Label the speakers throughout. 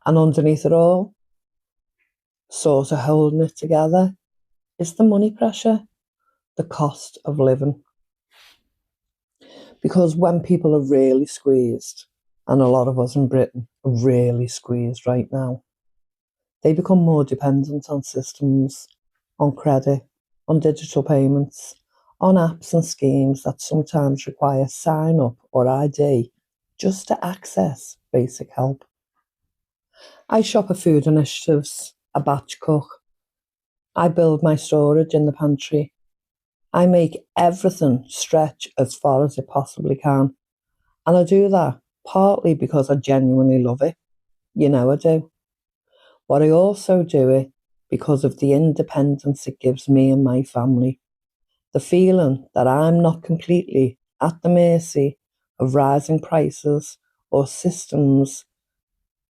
Speaker 1: And underneath it all, sort of holding it together, is the money pressure, the cost of living. Because when people are really squeezed, and a lot of us in Britain are really squeezed right now, they become more dependent on systems, on credit, on digital payments, on apps and schemes that sometimes require sign up or ID just to access basic help. I shop at food initiatives, I batch cook, I build my storage in the pantry. I make everything stretch as far as it possibly can. And I do that partly because I genuinely love it. You know I do. But I also do it because of the independence it gives me and my family. The feeling that I'm not completely at the mercy of rising prices or systems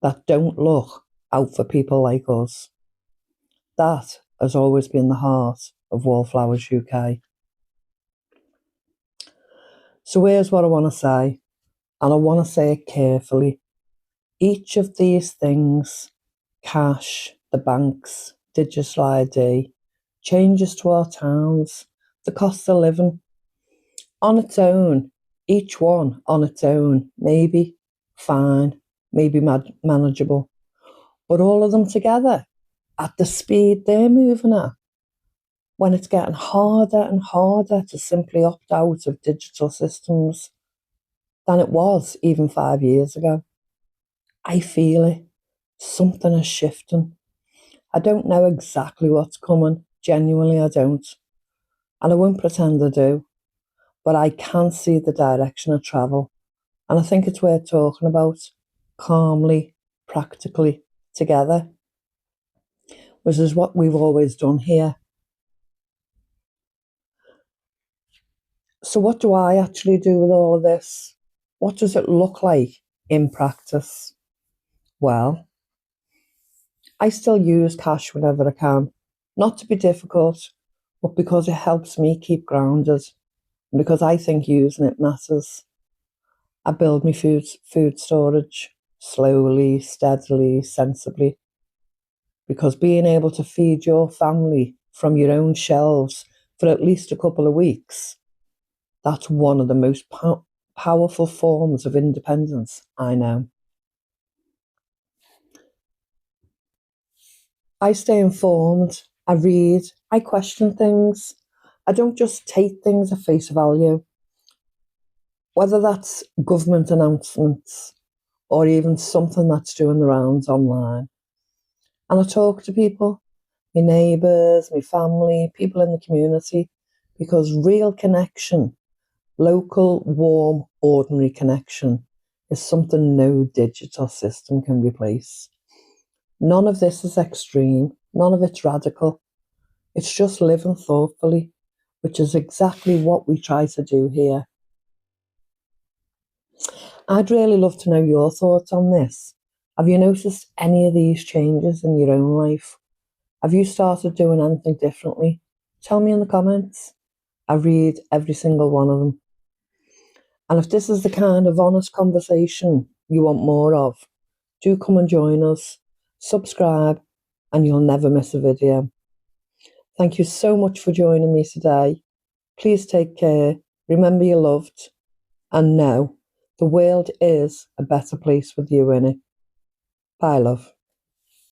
Speaker 1: that don't look out for people like us. That has always been the heart of Wallflowers UK. So here's what I want to say, and I want to say it carefully. Each of these things, cash, the banks, digital ID, changes to our towns, the cost of living, on its own, each one on its own, maybe fine, maybe manageable, but all of them together at the speed they're moving at, when it's getting harder and harder to simply opt out of digital systems than it was even 5 years ago. I feel it. Something is shifting. I don't know exactly what's coming. Genuinely, I don't. And I won't pretend I do. But I can see the direction of travel. And I think it's worth talking about calmly, practically, together, which is what we've always done here. So what do I actually do with all of this? What does it look like in practice? Well, I still use cash whenever I can, not to be difficult, but because it helps me keep grounded, and because I think using it matters. I build my food storage slowly, steadily, sensibly, because being able to feed your family from your own shelves for at least a couple of weeks, that's one of the most powerful forms of independence I know. I stay informed, I read, I question things. I don't just take things at face value, whether that's government announcements or even something that's doing the rounds online. And I talk to people, my neighbours, my family, people in the community, because real connection, local, warm, ordinary connection, is something no digital system can replace. None of this is extreme, none of it's radical. It's just living thoughtfully, which is exactly what we try to do here. I'd really love to know your thoughts on this. Have you noticed any of these changes in your own life? Have you started doing anything differently? Tell me in the comments. I read every single one of them. And if this is the kind of honest conversation you want more of, do come and join us, subscribe, and you'll never miss a video. Thank you so much for joining me today. Please take care, remember you're loved, and know the world is a better place with you in it. Bye, love.